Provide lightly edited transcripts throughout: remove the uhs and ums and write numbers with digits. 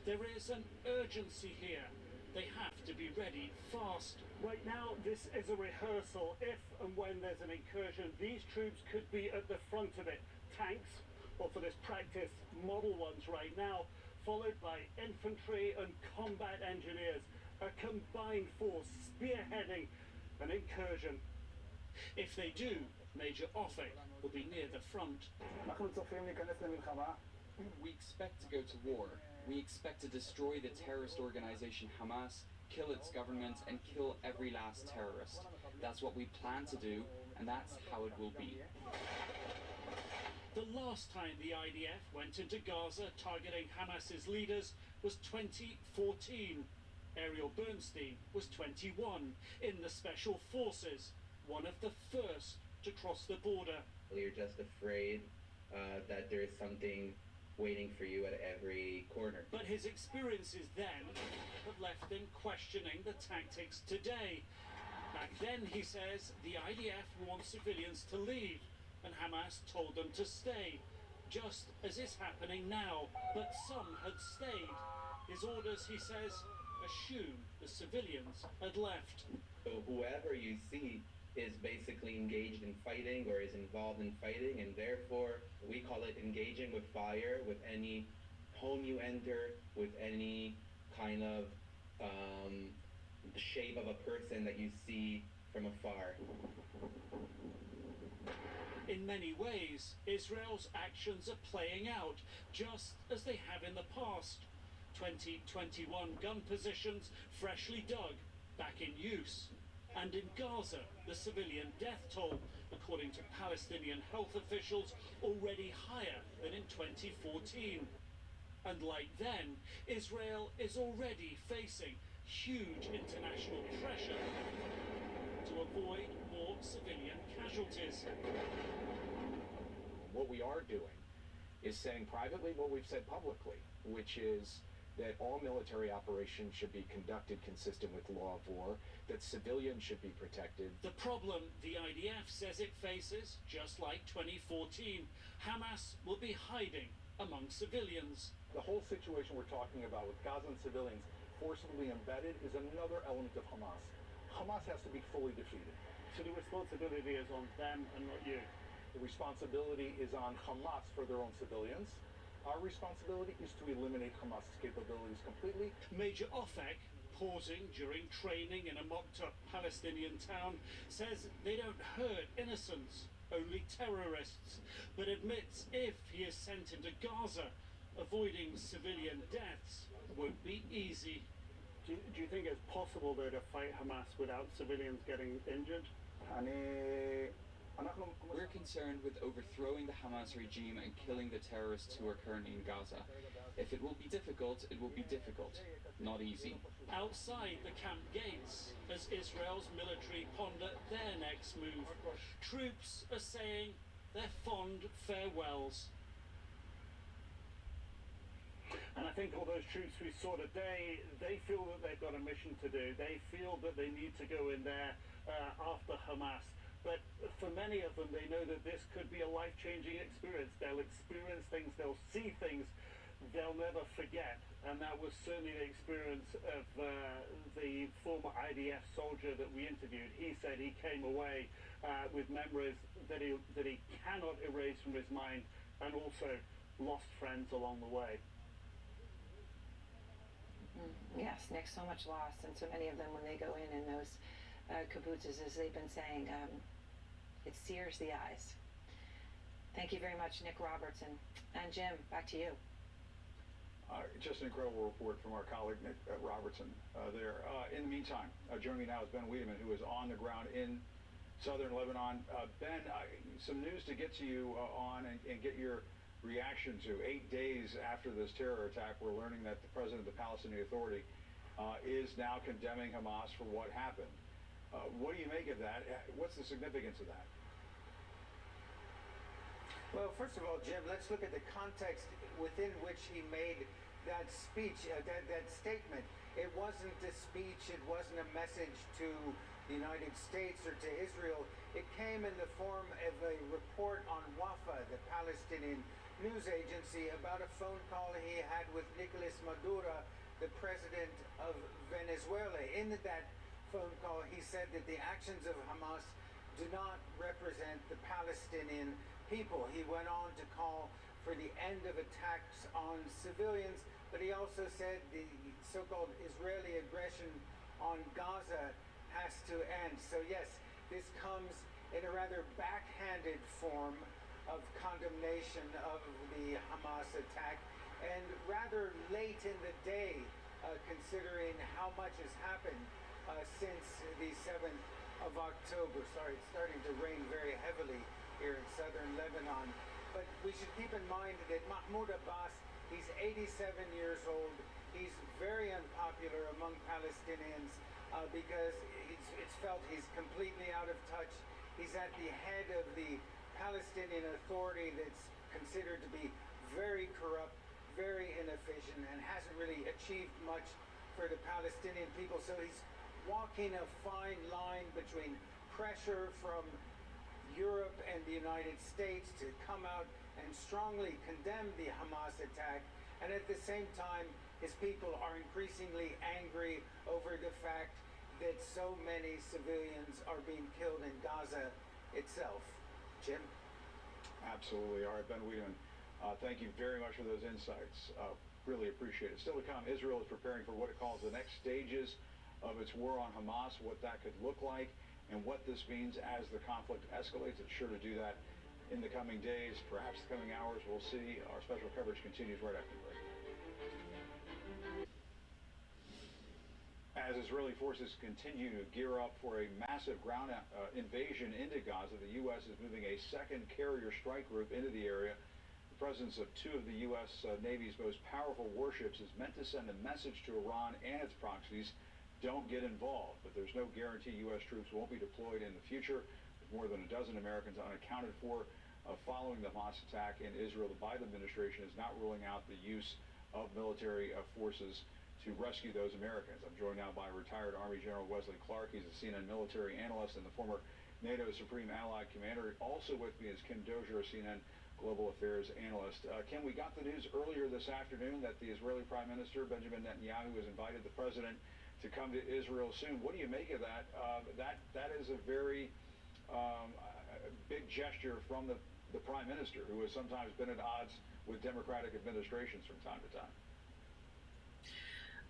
There is an urgency here. They have to be ready fast. Right now, this is a rehearsal. If and when there's an incursion, these troops could be at the front of it. Tanks, or for this practice, model ones right now, followed by infantry and combat engineers. A combined force spearheading an incursion. If they do, Major Offek will be near the front. We expect to go to war. We expect to destroy the terrorist organization Hamas, kill its government, and kill every last terrorist. That's what we plan to do, and that's how it will be. The last time the IDF went into Gaza targeting Hamas's leaders was 2014. Ariel Bernstein was 21 in the Special Forces, one of the first to cross the border. You're just afraid that there's something waiting for you at every corner. But his experiences then have left him questioning the tactics today. Back then, he says, the IDF wants civilians to leave, and Hamas told them to stay, just as is happening now. But some had stayed. His orders, he says, assume the civilians had left. So whoever you see is basically engaged in fighting or is involved in fighting, and therefore we call it engaging with fire with any home you enter, with any kind of shape of a person that you see from afar. In many ways, Israel's actions are playing out just as they have in the past. 2021 gun positions freshly dug, back in use. And in Gaza, the civilian death toll, according to Palestinian health officials, already higher than in 2014. And like then, Israel is already facing huge international pressure to avoid more civilian casualties. What we are doing is saying privately what we've said publicly, which is that all military operations should be conducted consistent with law of war, that civilians should be protected. The problem the IDF says it faces, just like 2014, Hamas will be hiding among civilians. The whole situation we're talking about with Gazan civilians forcibly embedded is another element of Hamas. Hamas has to be fully defeated. So the responsibility is on them and not you. The responsibility is on Hamas for their own civilians. Our responsibility is to eliminate Hamas's capabilities completely. Major Offek, pausing during training in a mocked-up Palestinian town, says they don't hurt innocents, only terrorists, but admits if he is sent into Gaza, avoiding civilian deaths won't be easy. Do you think it's possible, though, to fight Hamas without civilians getting injured? We're concerned with overthrowing the Hamas regime and killing the terrorists who are currently in Gaza. If it will be difficult, it will be difficult, not easy. Outside the camp gates, as Israel's military ponder their next move, troops are saying their fond farewells. And I think all those troops we saw today, they feel that they've got a mission to do. They feel that they need to go in there after Hamas. But for many of them, they know that this could be a life-changing experience. They'll experience things, they'll see things they'll never forget. And that was certainly the experience of the former IDF soldier that we interviewed. He said he came away with memories that he cannot erase from his mind, and also lost friends along the way. Yes, Nick, so much loss, and so many of them, when they go in those kibbutzes, as they've been saying, it sears the eyes. Thank you very much, Nick Robertson. And Jim, back to you. Just an incredible report from our colleague Nick Robertson there. In the meantime, joining me now is Ben Wiedemann, who is on the ground in southern Lebanon. Ben, some news to get to you on and get your reaction to. 8 days after this terror attack, we're learning that the president of the Palestinian Authority is now condemning Hamas for what happened. What do you make of that? What's the significance of that? Well, first of all, Jim, let's look at the context within which he made that speech, that statement. It wasn't a speech, it wasn't a message to the United States or to Israel. It came in the form of a report on Wafa, the Palestinian news agency about a phone call he had with Nicolas Maduro, the president of Venezuela. In that phone call, he said that the actions of Hamas do not represent the Palestinian people. He went on to call for the end of attacks on civilians, but he also said the so-called Israeli aggression on Gaza has to end. So yes, this comes in a rather backhanded form of condemnation of the Hamas attack, and rather late in the day, considering how much has happened since the 7th of October. Sorry, it's starting to rain very heavily here in southern Lebanon. But we should keep in mind that Mahmoud Abbas, he's 87 years old. He's very unpopular among Palestinians because it's felt he's completely out of touch. He's at the head of the Palestinian Authority that's considered to be very corrupt, very inefficient, and hasn't really achieved much for the Palestinian people. So he's walking a fine line between pressure from Europe and the United States to come out and strongly condemn the Hamas attack, and at the same time his people are increasingly angry over the fact that so many civilians are being killed in Gaza itself. Jim? Absolutely. All right, Ben Wiedemann, thank you very much for those insights. Really appreciate it. Still to come, Israel is preparing for what it calls the next stages of its war on Hamas, what that could look like, and what this means as the conflict escalates. It's sure to do that in the coming days, perhaps the coming hours. We'll see. Our special coverage continues right after the break. As Israeli forces continue to gear up for a massive ground invasion into Gaza, the U.S. is moving a second carrier strike group into the area. The presence of two of the U.S. Navy's most powerful warships is meant to send a message to Iran and its proxies: don't get involved. But there's no guarantee U.S. troops won't be deployed in the future. With more than a dozen Americans unaccounted for following the Hamas attack in Israel, the Biden administration is not ruling out the use of military forces to rescue those Americans. I'm joined now by retired Army General Wesley Clark. He's a CNN military analyst and the former NATO Supreme Allied Commander. Also with me is Kim Dozier, a CNN Global Affairs analyst. Kim, we got the news earlier this afternoon that the Israeli Prime Minister, Benjamin Netanyahu, has invited the president to come to Israel soon. What do you make of that? That is a very big gesture from the Prime Minister, who has sometimes been at odds with Democratic administrations from time to time.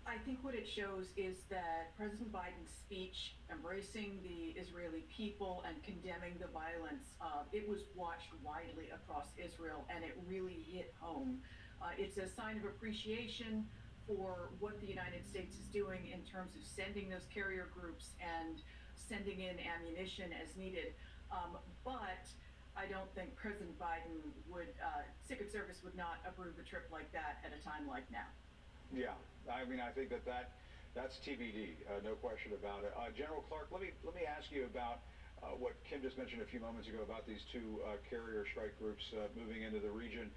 I think what it shows is that President Biden's speech embracing the Israeli people and condemning the violence, it was watched widely across Israel, and it really hit home. It's a sign of appreciation for what the United States is doing in terms of sending those carrier groups and sending in ammunition as needed. But I don't think President Biden would, Secret Service would not approve a trip like that at a time like now. Yeah, I mean, I think that's TBD, no question about it. General Clark, let me ask you about what Kim just mentioned a few moments ago about these two carrier strike groups moving into the region.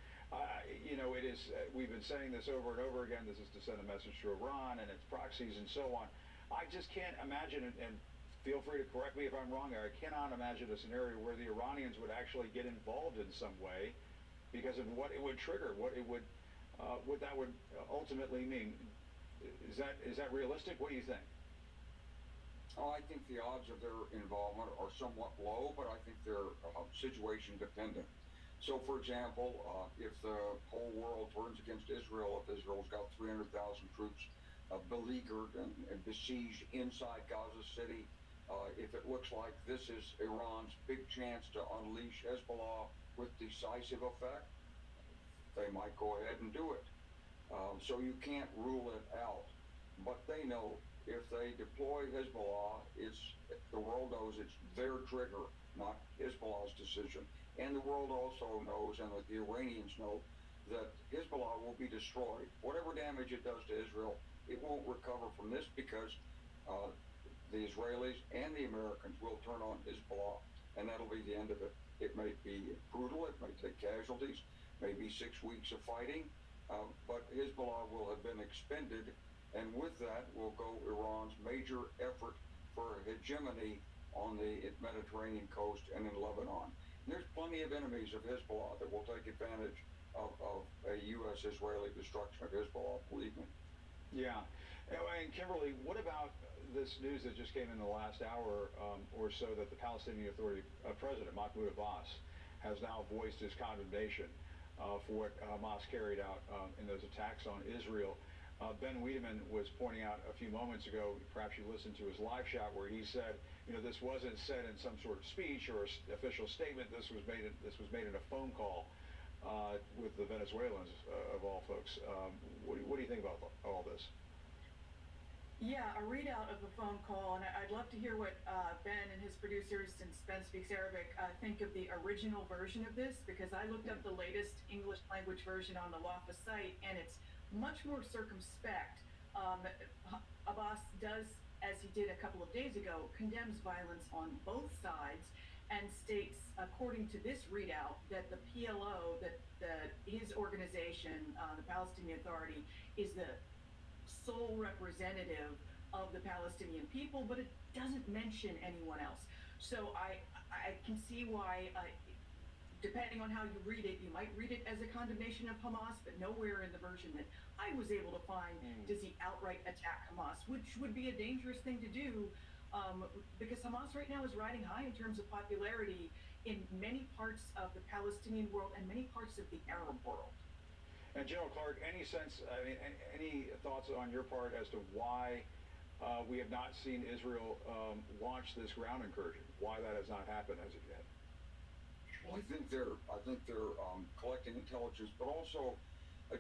You know, it is we've been saying this over and over again. This is to send a message to Iran and its proxies and so on. I just can't imagine, and feel free to correct me if I'm wrong there, I cannot imagine a scenario where the Iranians would actually get involved in some way because of what it would trigger, what that would ultimately mean. Is that realistic? What do you think? Oh, I think the odds of their involvement are somewhat low, but I think they're situation dependent. So, for example, if the whole world turns against Israel, if Israel's got 300,000 troops beleaguered and besieged inside Gaza City, if it looks like this is Iran's big chance to unleash Hezbollah with decisive effect, they might go ahead and do it. So you can't rule it out. But they know if they deploy Hezbollah, the world knows it's their trigger, not Hezbollah's decision. And the world also knows, and the Iranians know, that Hezbollah will be destroyed. Whatever damage it does to Israel, it won't recover from this because the Israelis and the Americans will turn on Hezbollah, and that'll be the end of it. It may be brutal, it may take casualties, maybe 6 weeks of fighting, but Hezbollah will have been expended, and with that will go Iran's major effort for hegemony on the Mediterranean coast and in Lebanon. And there's plenty of enemies of Hezbollah that will take advantage of a U.S.-Israeli destruction of Hezbollah, believe me. Yeah. And Kimberly, what about this news that just came in the last hour or so that the Palestinian Authority President Mahmoud Abbas has now voiced his condemnation for what Hamas carried out in those attacks on Israel? Ben Wiedemann was pointing out a few moments ago, perhaps you listened to his live shot, where he said, this wasn't said in some sort of speech or official statement. This was made in a phone call with the Venezuelans, of all folks. What do you think about all this? Yeah, a readout of a phone call, and I'd love to hear what Ben and his producers, since Ben speaks Arabic, think of the original version of this, because I looked up the latest English language version on the WAFA site, and it's much more circumspect. Abbas does, as he did a couple of days ago, condemns violence on both sides and states, according to this readout, that the PLO, that his organization, the Palestinian Authority, is the sole representative of the Palestinian people, but it doesn't mention anyone else. So I can see why, depending on how you read it, you might read it as a condemnation of Hamas, but nowhere in the version that I was able to find does he outright attack Hamas, which would be a dangerous thing to do, because Hamas right now is riding high in terms of popularity in many parts of the Palestinian world and many parts of the Arab world. And General Clark, any sense, any thoughts on your part as to why we have not seen Israel launch this ground incursion? Why that has not happened as of yet? Well, I think they're collecting intelligence, but also,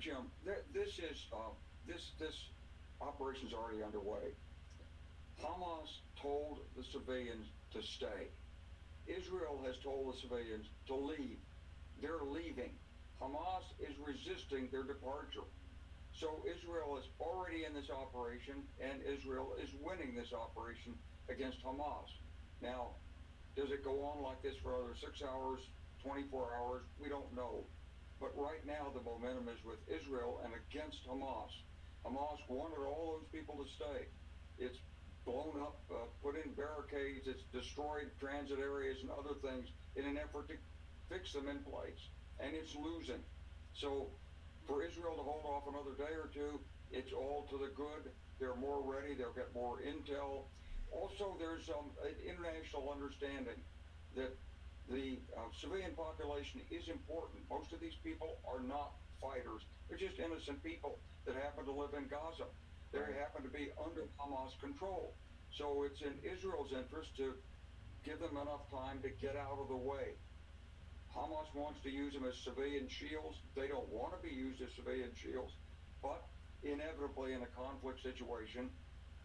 Jim, this operation's already underway. Hamas told the civilians to stay. Israel has told the civilians to leave. They're leaving. Hamas is resisting their departure. So Israel is already in this operation, and Israel is winning this operation against Hamas. Now, does it go on like this for another 6 hours, 24 hours? We don't know. But right now, the momentum is with Israel and against Hamas. Hamas wanted all those people to stay. It's blown up, put in barricades, it's destroyed transit areas and other things in an effort to fix them in place. And it's losing. So for Israel to hold off another day or two, it's all to the good. They're more ready. They'll get more intel. Also, there's an international understanding that the civilian population is important. Most of these people are not fighters. They're just innocent people that happen to live in Gaza. They happen to be under Hamas control. So it's in Israel's interest to give them enough time to get out of the way. Hamas wants to use them as civilian shields. They don't want to be used as civilian shields, but inevitably in a conflict situation,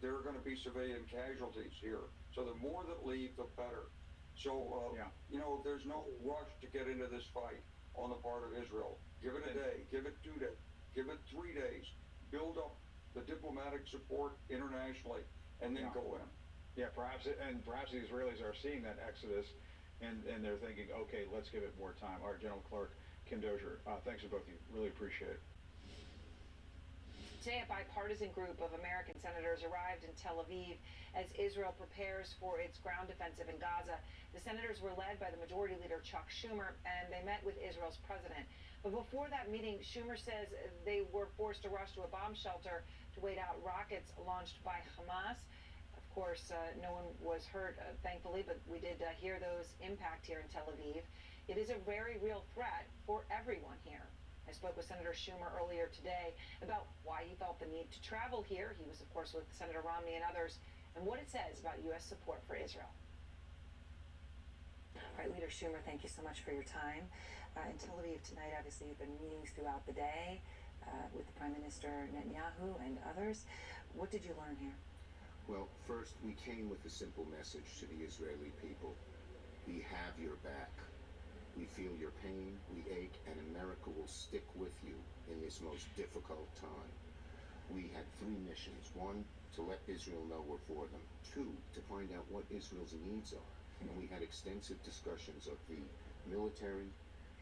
there are going to be civilian casualties here. So the more that leave, the better. So, there's no rush to get into this fight on the part of Israel. Give it a day, give it 2 days, give it 3 days, build up the diplomatic support internationally, and then go in. Yeah, perhaps the Israelis are seeing that exodus, and they're thinking, okay, let's give it more time. All right, General Clark, Kim Dozier, thanks to both of you. Really appreciate it. Today, a bipartisan group of American senators arrived in Tel Aviv as Israel prepares for its ground offensive in Gaza. The senators were led by the Majority Leader Chuck Schumer, and they met with Israel's president. But before that meeting, Schumer says they were forced to rush to a bomb shelter to wait out rockets launched by Hamas. Of course, no one was hurt, thankfully, but we did hear those impact here in Tel Aviv. It is a very real threat for everyone here. I spoke with Senator Schumer earlier today about why he felt the need to travel here. He was, of course, with Senator Romney and others, and what it says about U.S. support for Israel. All right, Leader Schumer, thank you so much for your time. In Tel Aviv tonight, obviously, you've been meetings throughout the day with the Prime Minister Netanyahu and others. What did you learn here? Well, first, we came with a simple message to the Israeli people. We have your back. We feel your pain, we ache, and America will stick with you in this most difficult time. We had 3 missions. 1, to let Israel know we're for them. 2, to find out what Israel's needs are. And we had extensive discussions of the military,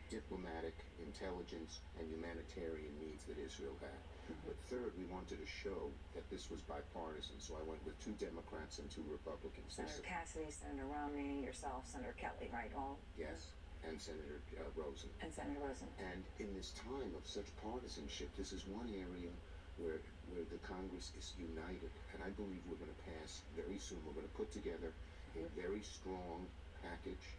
diplomatic, intelligence, and humanitarian needs that Israel had. But third, we wanted to show that this was bipartisan, so I went with 2 Democrats and 2 Republicans. Senator Cassidy, Senator Romney, yourself, Senator Kelly, right? All? Yes. and Senator Rosen. And Senator Rosen. And in this time of such partisanship, this is one area where the Congress is united. And I believe we're going to pass very soon. We're going to put together a very strong package.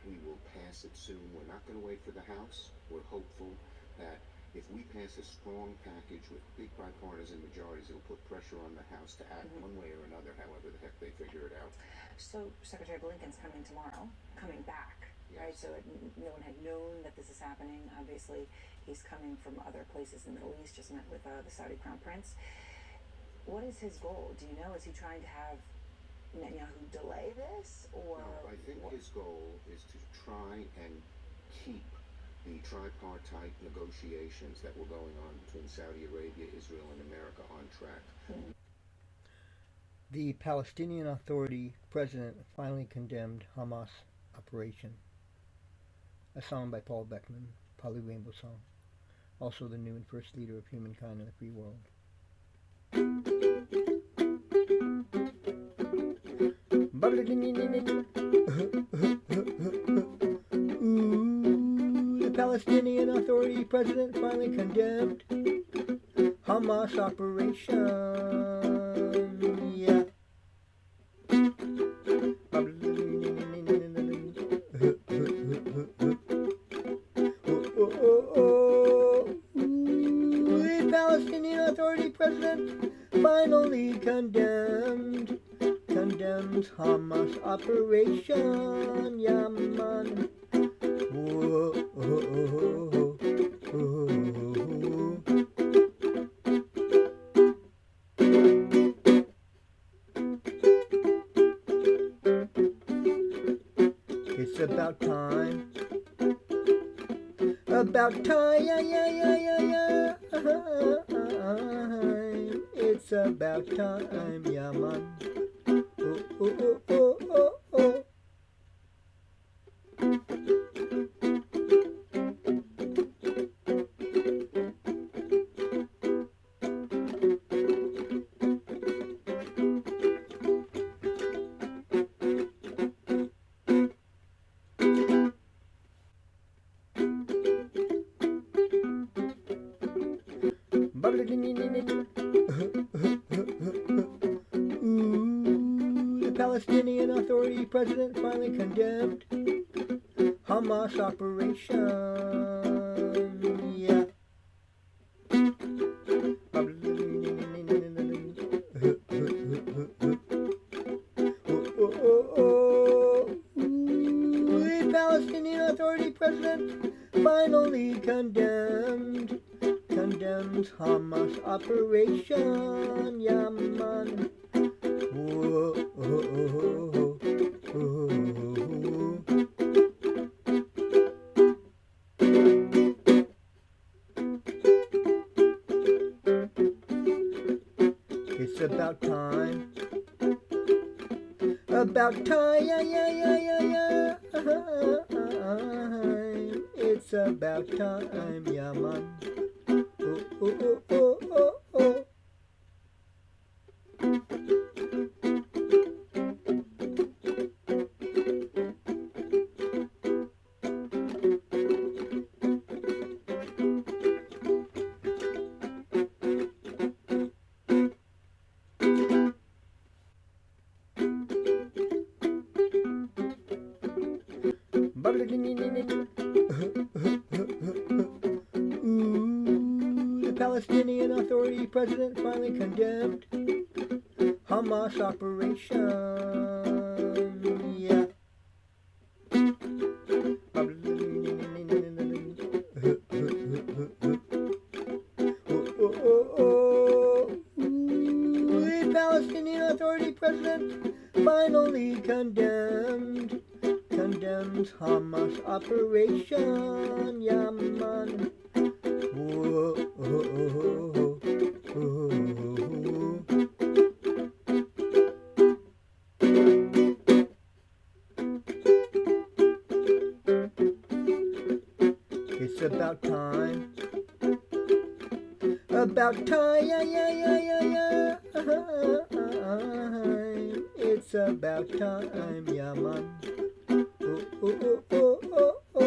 We will pass it soon. We're not going to wait for the House. We're hopeful that if we pass a strong package with big bipartisan majorities, it'll put pressure on the House to act one way or another, however the heck they figure it out. So Secretary Blinken's coming tomorrow, coming back, right? So no one had known that this is happening. Obviously, he's coming from other places in the Middle East, just met with the Saudi Crown Prince. What is his goal? Do you know? Is he trying to have Netanyahu delay this? Or no, I think his goal is to try and keep the tripartite negotiations that were going on between Saudi Arabia, Israel, and America on track. The Palestinian Authority president finally condemned Hamas operation. A song by Paul Beckman, Polly Rainbow Song. Also the new and first leader of humankind in the free world. The Palestinian Authority president finally condemned Hamas operation. Yeah. The Palestinian Authority president finally condemns Hamas operation. Yeah, man. It's about time. About time, yeah. It's about time, yeah, man. Oh. The Palestinian Authority president finally condemned Hamas operation. Yeah. The Palestinian Authority president finally condemns Hamas operation. Yeah, man. It's about time. About time, yeah. It's about time, yeah, man. Oh. The Palestinian Authority president finally condemned Hamas operation. Yeah. The Palestinian Authority president finally condemned Hamas operation. Yeah, man. It's about time. About time, yeah. It's about time, yeah, man. Oh.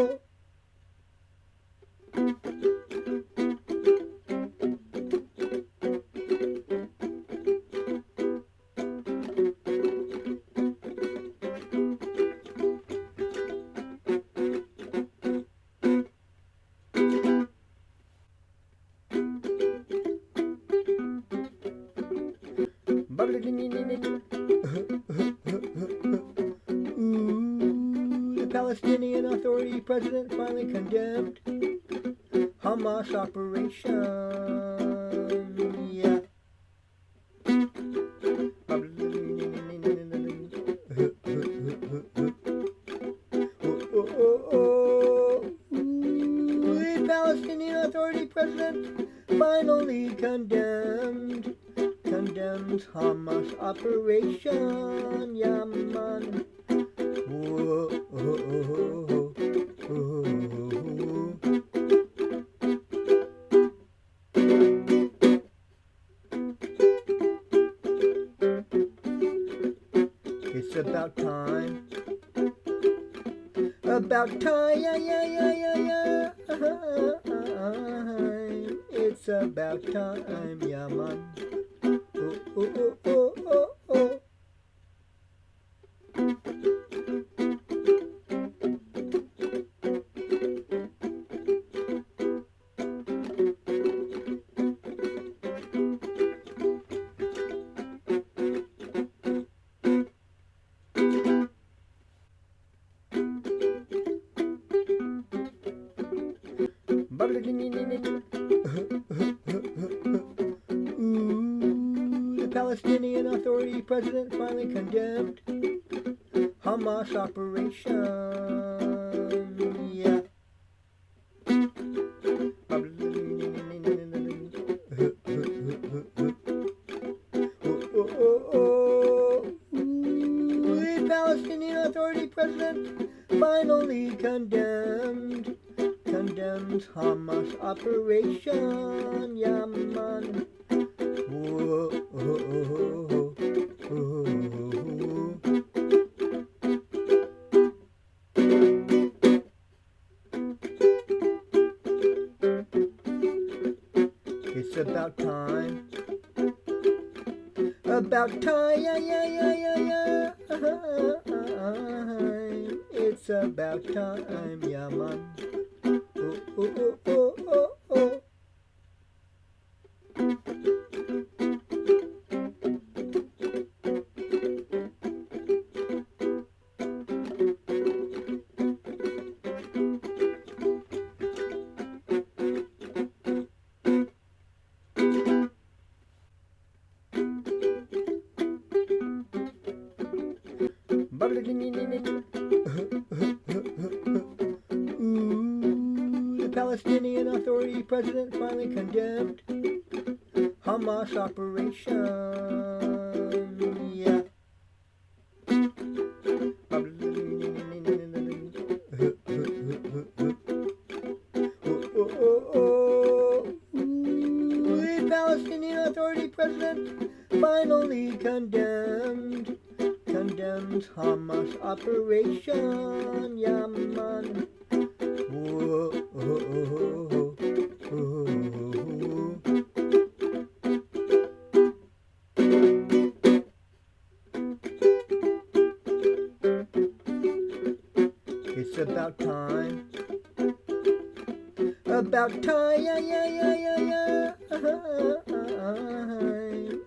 The Palestinian Authority president finally condemned Hamas operation. Yeah. The Palestinian Authority president finally condemned Hamas operation. Yeah, man. It's about time. About time, yeah. It's about time, yeah, man. Oh. The Palestinian Authority president finally condemned Hamas operation. Yeah. The Palestinian Authority president finally condemned Hamas operation. Yeah, man. It's about time. About time, yeah. It's about time, yeah, man. Oh. The Palestinian Authority president finally condemned Hamas operation. Yeah. The Palestinian Authority president finally condemned Hamas operation. Yeah, man. It's about time. About time, yeah.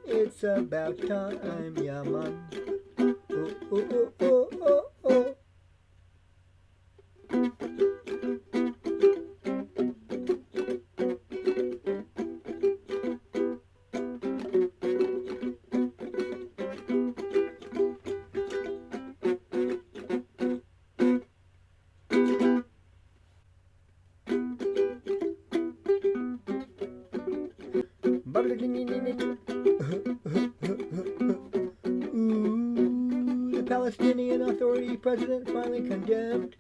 It's about time, yeah, man. Oh. The Palestinian Authority president finally condemned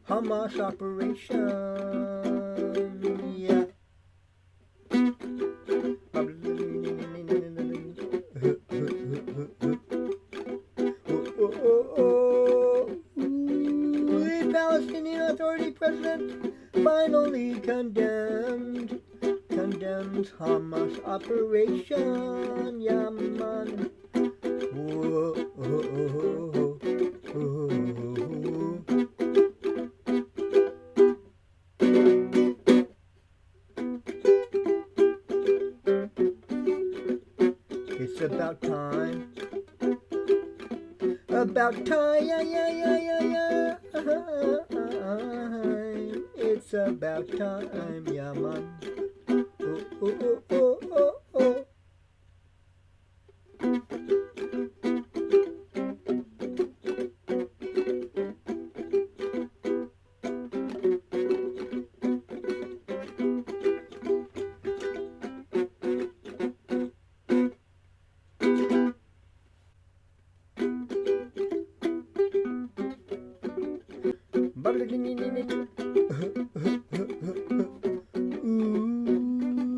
Hamas operation. Yeah. The Palestinian Authority president finally condemned Hamas operation. Yeah, man. It's about time. About time, it's about time, yeah man. Oh, oh, oh, oh, oh, oh.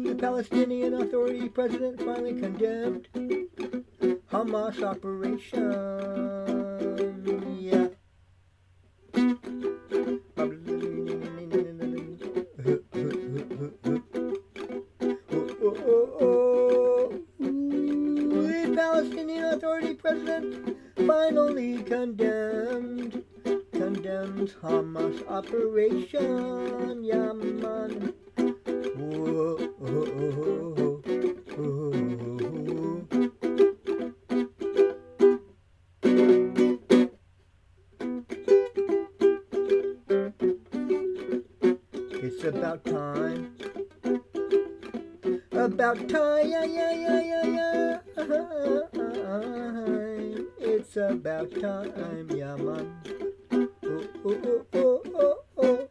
The Palestinian Authority president finally condemned Hamas operation. Yeah. The Palestinian Authority president finally condemns Hamas operation. Yeah, man. Whoa, oh, oh, oh, oh. It's about time. About time, it's about time, yeah, man. Oh, oh, oh, oh, oh, oh.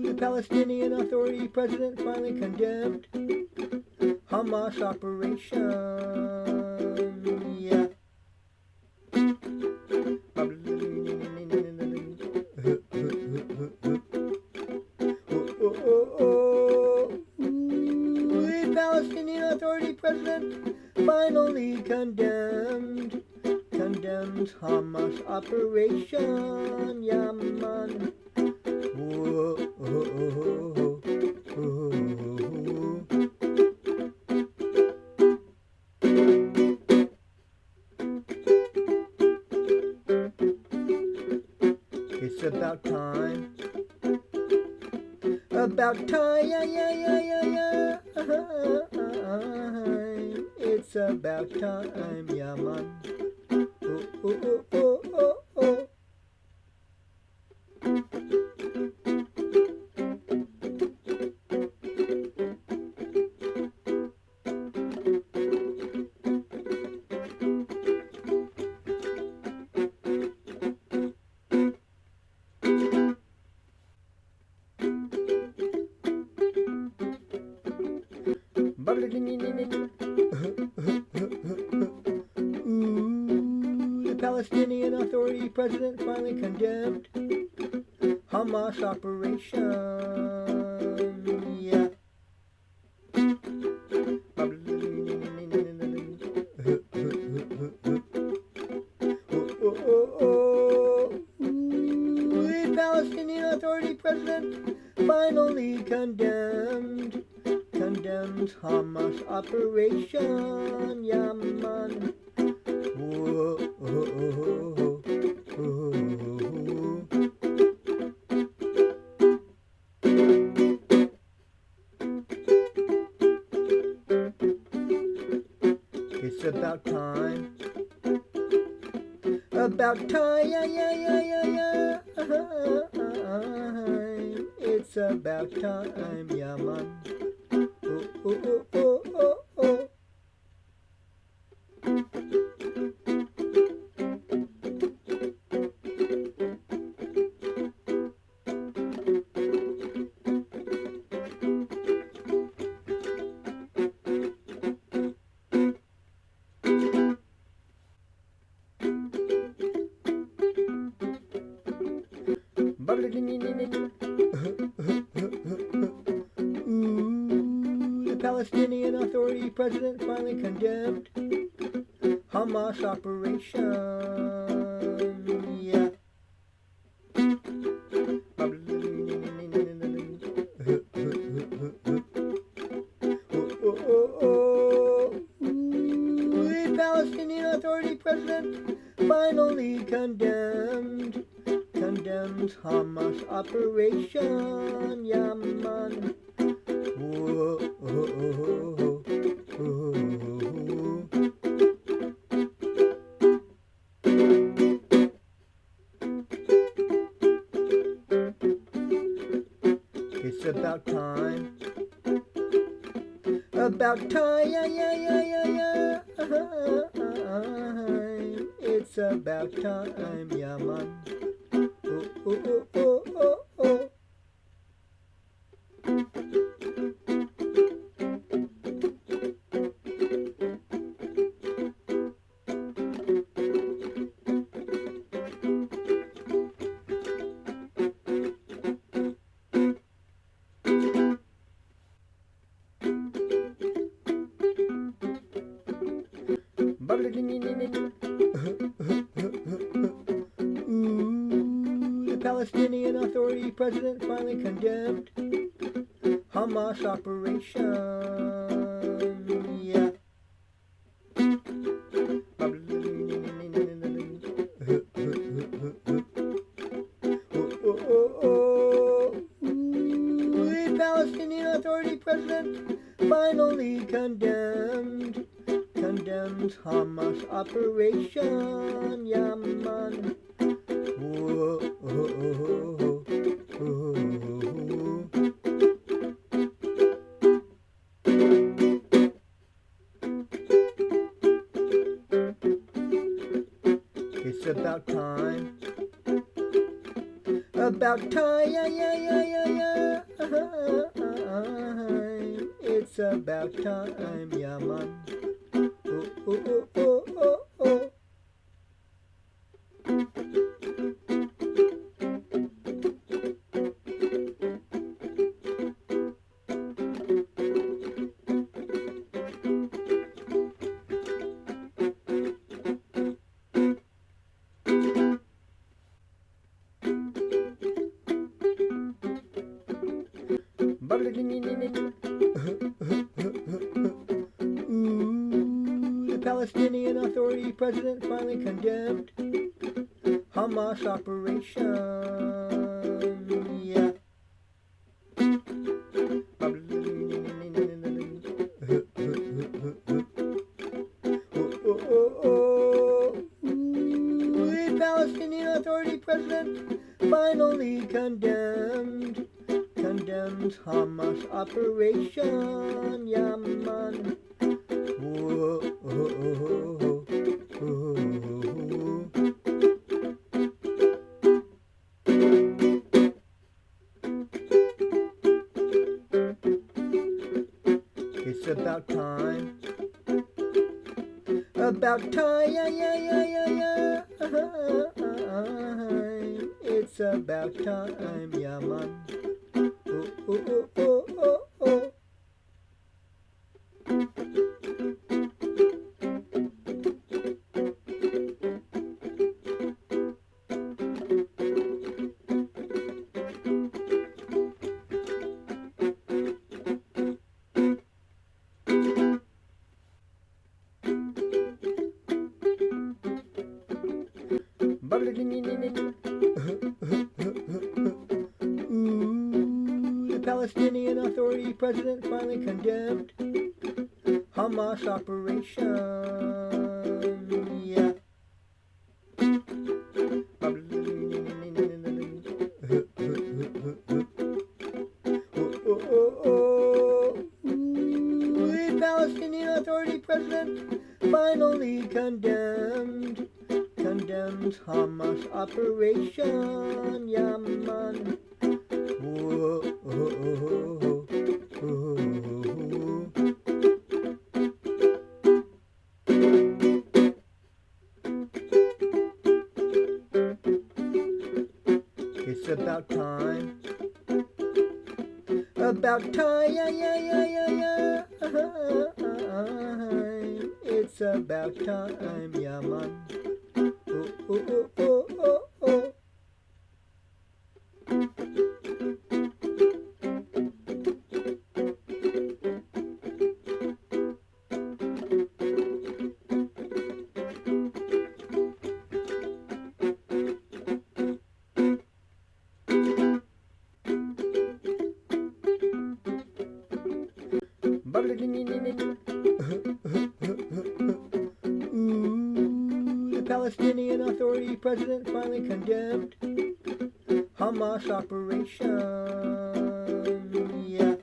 The Palestinian Authority president finally condemned Hamas operation. Yeah. Oh, oh, oh. The Palestinian Authority president finally condemns Hamas operation. Yeah, man. Whoa, oh, oh, oh, oh, oh. It's about time. About time, it's about time, yeah, man. Oh, oh, oh, oh, oh, oh. The Palestinian Authority president finally condemned Hamas operation. Yeah. Oh, oh, oh. The Palestinian Authority president finally condemns Hamas operation. Yeah, man. Whoa, oh, oh, oh, oh, oh. It's about time. About time, it's about time, yeah, man. Oh, oh, oh, oh, oh, oh. The Palestinian Authority president finally condemned Hamas operation. Authority president finally condemned Hamas operation. Yeah, man. Whoa, It's about time. About time, yeah. It's about time, yeah, man. Oh. The Palestinian Authority president finally condemned Hamas operation. Yeah. The Palestinian Authority president finally condemned Hamas operation. Yeah, man. Whoa. It's about time. About time, yeah. It's about time, yeah, man. Oh. The Palestinian Authority president finally condemned Hamas operation. Yeah. The Palestinian Authority president finally condemned Hamas operation. Yeah, man. Whoa. It's about time. About time, yeah. It's about time, yeah, man. Oh. The Palestinian Authority president finally condemned Hamas operation. Yeah. The Palestinian Authority president finally condemned Hamas operation. Yeah, man. Whoa. It's about time. About time, yeah. It's about time, yeah, man. Oh. Palestinian Authority president finally condemned Hamas operation. Yeah.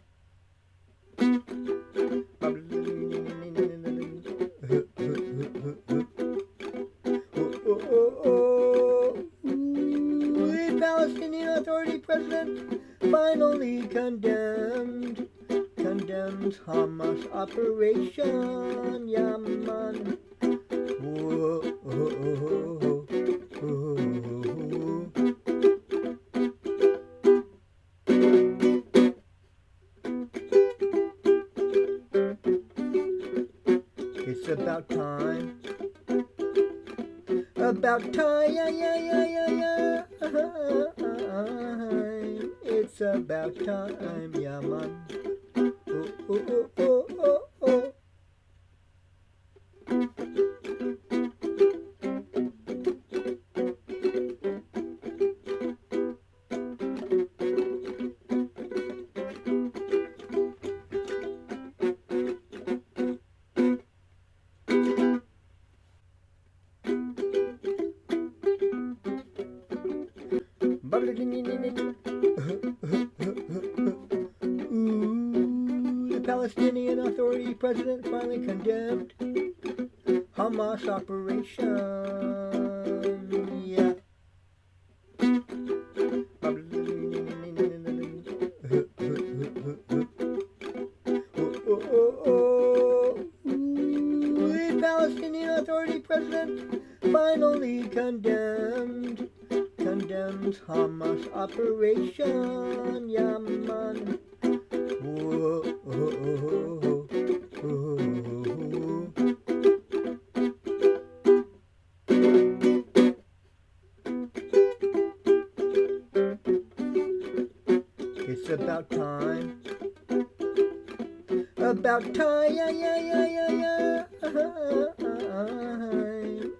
The Palestinian Authority president finally condemns Hamas operation. Yeah, man. It's about time. About time, yeah. It's about time, yeah, man. Oh. The Palestinian Authority president finally condemned Hamas operation. Yeah. The Palestinian Authority president finally condemns Hamas operation. Yeah, man. It's about time. About time, yeah.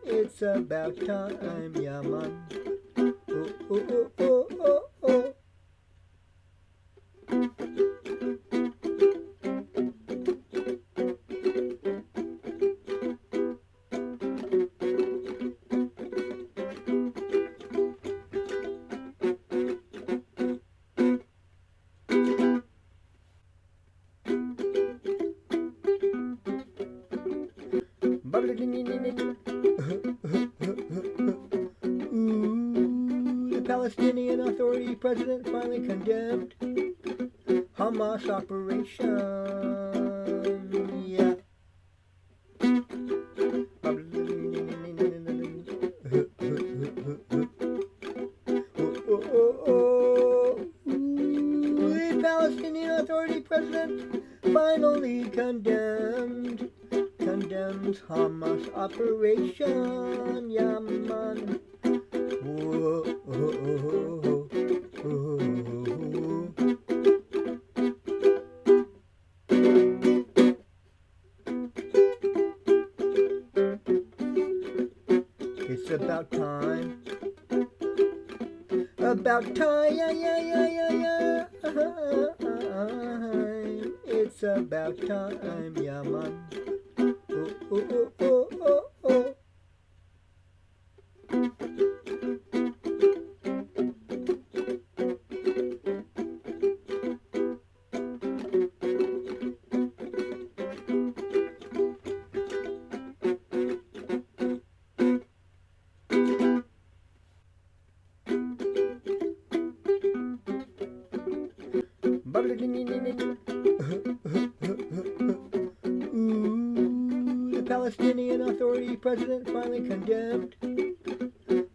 It's about time, yeah, man. Oh. The Palestinian Authority president finally condemned Hamas operation. Yeah. The Palestinian Authority president finally condemns Hamas operation. Yeah, man. It's about time. About time, yeah. It's about time, yeah, man. Oh. The Palestinian Authority president finally condemned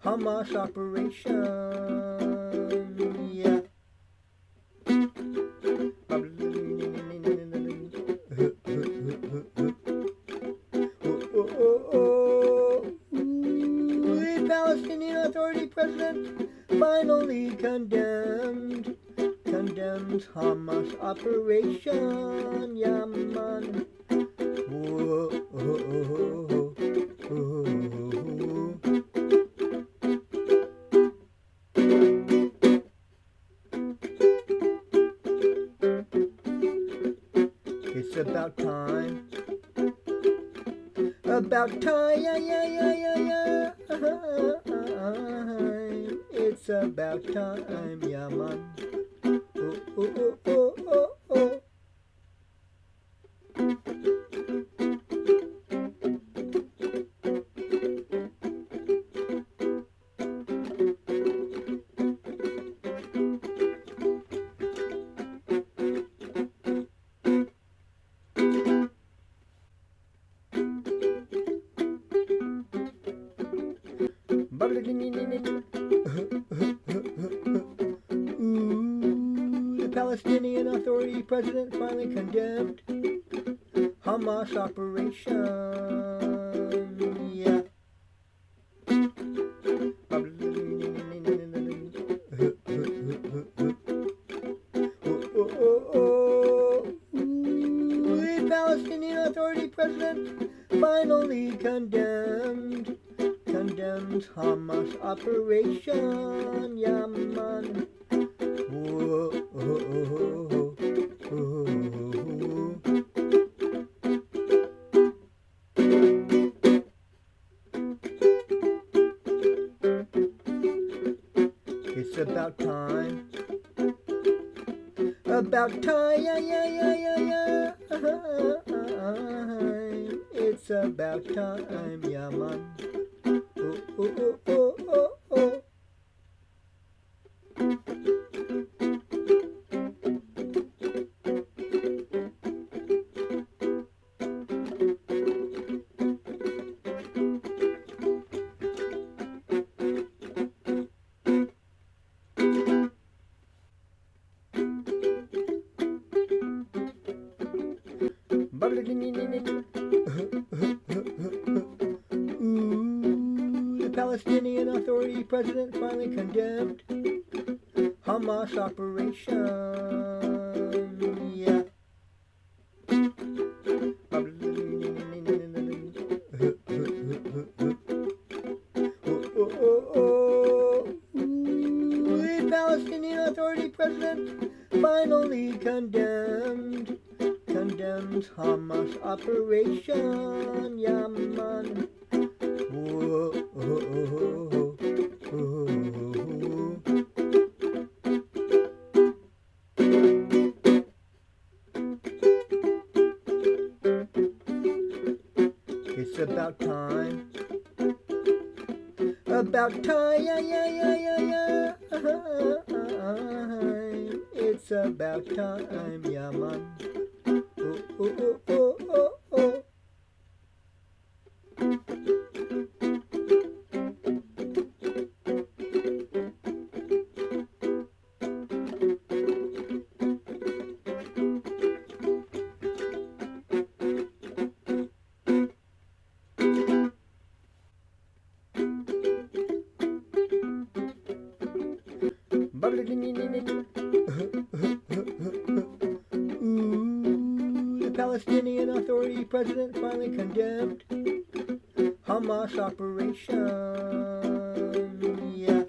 Hamas operation. Yeah. The Palestinian Authority president finally condemns Hamas operation. Yeah, man. It's about time. About time, yeah. it's about time, yeah man. Oh, oh, oh, oh, oh, Ooh, the Palestinian Authority president finally condemned Hamas operation. Yeah. Ooh, the Palestinian Authority president finally condemned Hamas operation. Yeah, man. Whoa, It's about time. About time, yeah, yeah, yeah, yeah, yeah. It's about time, yeah, man. Oh, oh, oh, oh, oh, Ooh, the Palestinian Authority president finally condemned Hamas operation. Yeah. Ooh, the Palestinian Authority president finally condemned Hamas operation. Yeah, man. Whoa, It's about time. About time, yeah, yeah, yeah, yeah, yeah. It's about time, yeah, man. Oh, oh, oh, oh, oh, Ooh, the Palestinian Authority president finally condemned Hamas operation. Yeah.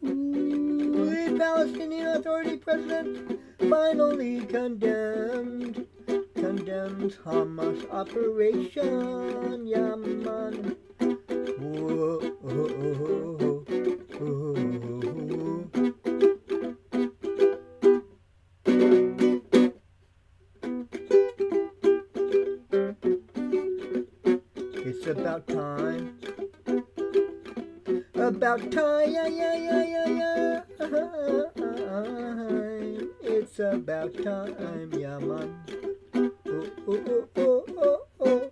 Ooh, the Palestinian Authority president finally condemned Hamas operation. Yeah, man. Whoa, It's about time. About time, yeah, yeah, yeah, yeah, yeah. It's about time, yeah, man. Oh, oh, oh, oh, oh,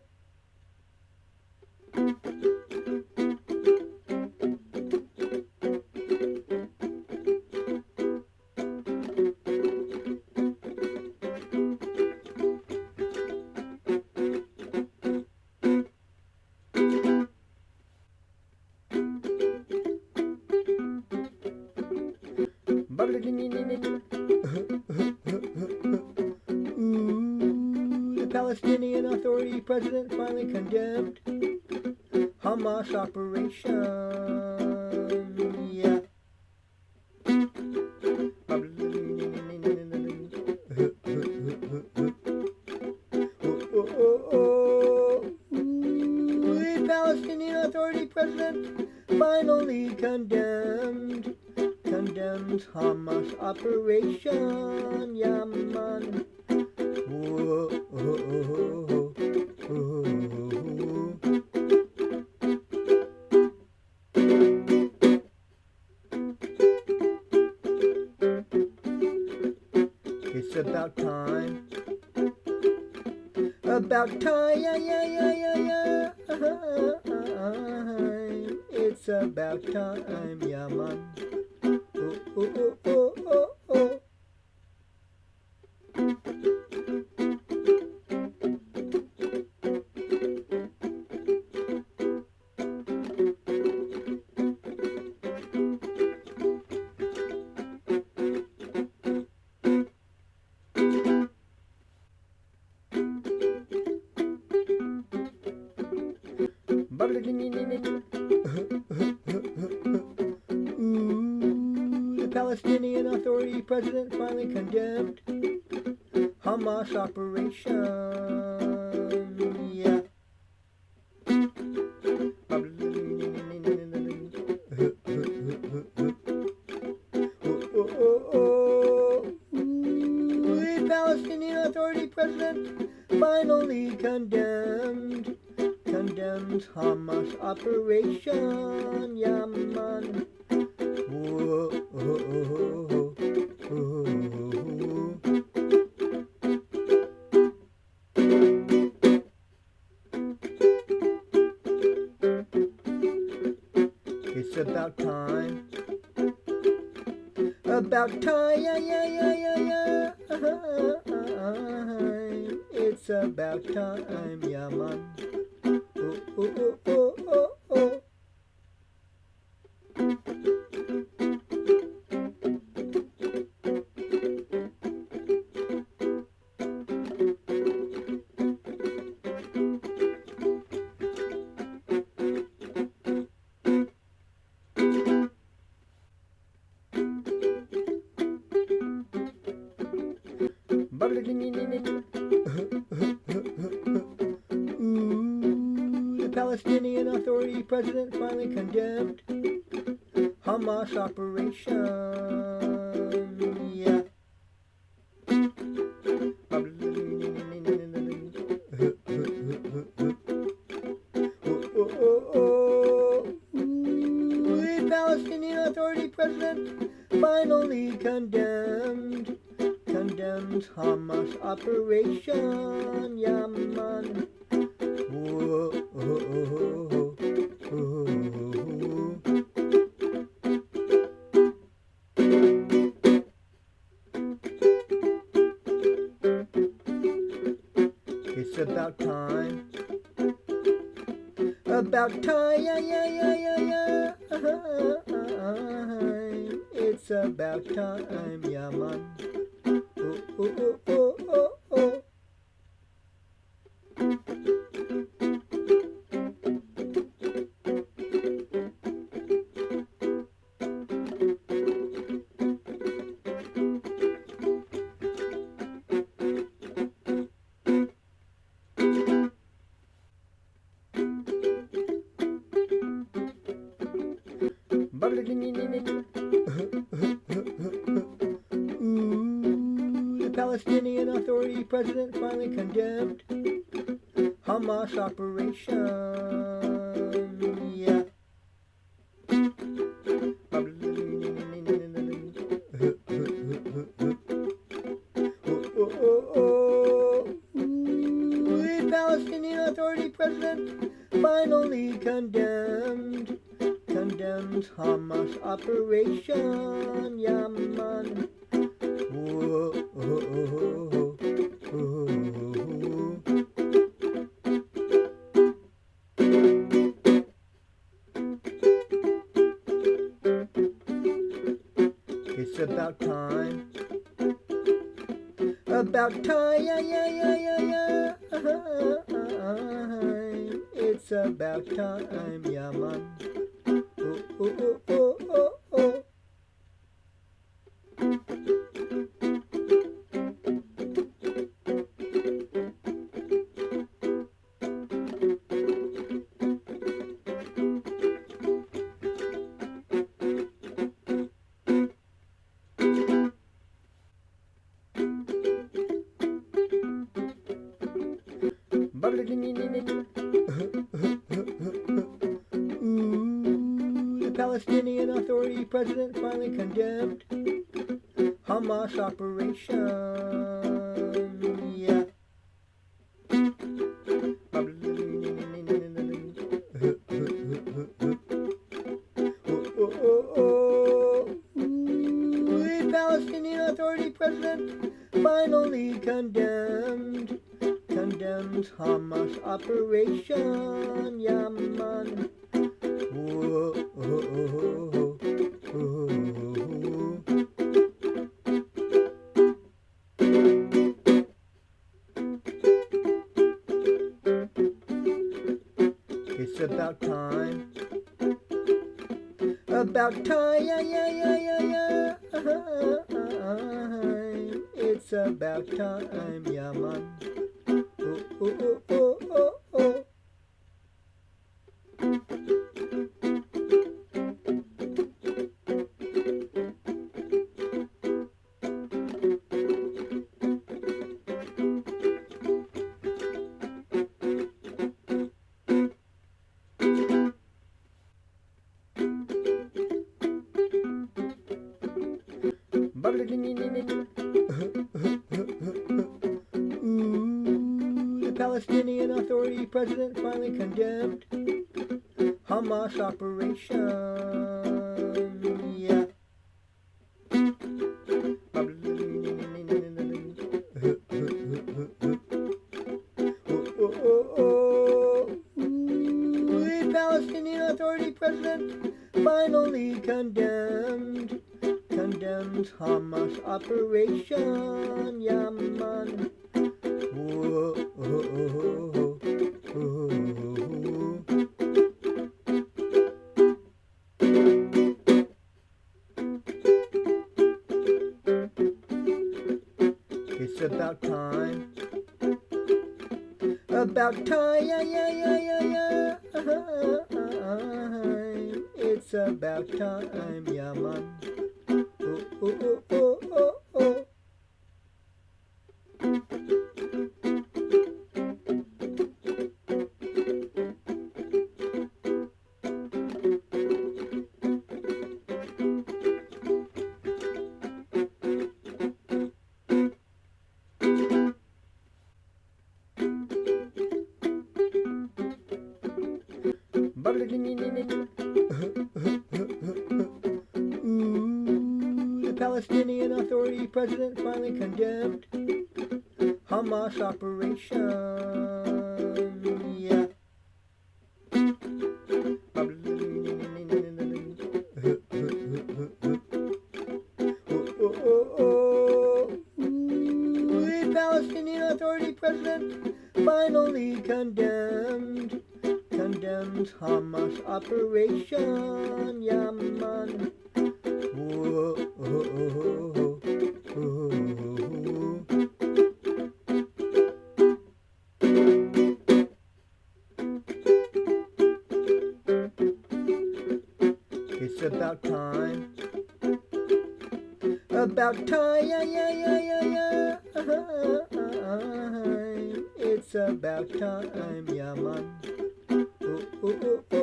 Ooh, the Palestinian Authority president finally condemned Hamas operation. Yeah. president finally condemned. Condemns Hamas operation, yeah man. Whoa, oh, oh, oh, oh. It's about time. About time, yeah, yeah, yeah, yeah, yeah. It's about time, yeah, man. Oh, oh, oh, oh, oh, oh. Ooh, the Palestinian Authority president finally condemned Hamas operation. Yeah. Ooh, the Palestinian Authority president finally condemned. Condemns Hamas operation, yeah man. Whoa, oh, oh, oh, oh. It's about time. About time, yeah, yeah, yeah, yeah, yeah. It's about time, yeah man. Oh, oh, oh, oh, oh. Ooh, the Palestinian Authority president finally condemned Hamas operation. Yeah. Oh, oh, oh. Ooh, the Palestinian Authority president finally condemned. Condemns Hamas operation, yeah man. Whoa, oh, oh, oh, oh. It's about time. About time, yeah, yeah, yeah, yeah, yeah. It's about time, yeah man. Oh, oh, oh, oh, oh. Ooh, the Palestinian Authority president finally condemned Hamas operation. Yeah. Oh, oh, oh. Ooh, the Palestinian Authority president finally condemned. Condemns Hamas operation, yeah man. Whoa, oh, oh, oh, oh. It's about time. About time, yeah, yeah, yeah, yeah, yeah. It's about time, yeah man. Oh, oh, oh, oh, oh. The Palestinian Authority president finally condemned Hamas operation. Yeah. The Palestinian Authority president finally condemns Hamas operation. Yeah, man. It's about time. About time, yeah. It's about time, yeah, man. Oh. The Palestinian Authority president finally condemned Hamas operation. Yeah. The Palestinian Authority president finally condemns Hamas operation. Yeah, man. It's about time. About time, yeah. It's about time, yeah, man. Oh. The Palestinian Authority president finally condemned Hamas operation. Yeah. The Palestinian Authority president finally condemns Hamas operation. Yeah, man. It's about time. About time, yeah. It's about time, yeah, man. Oh.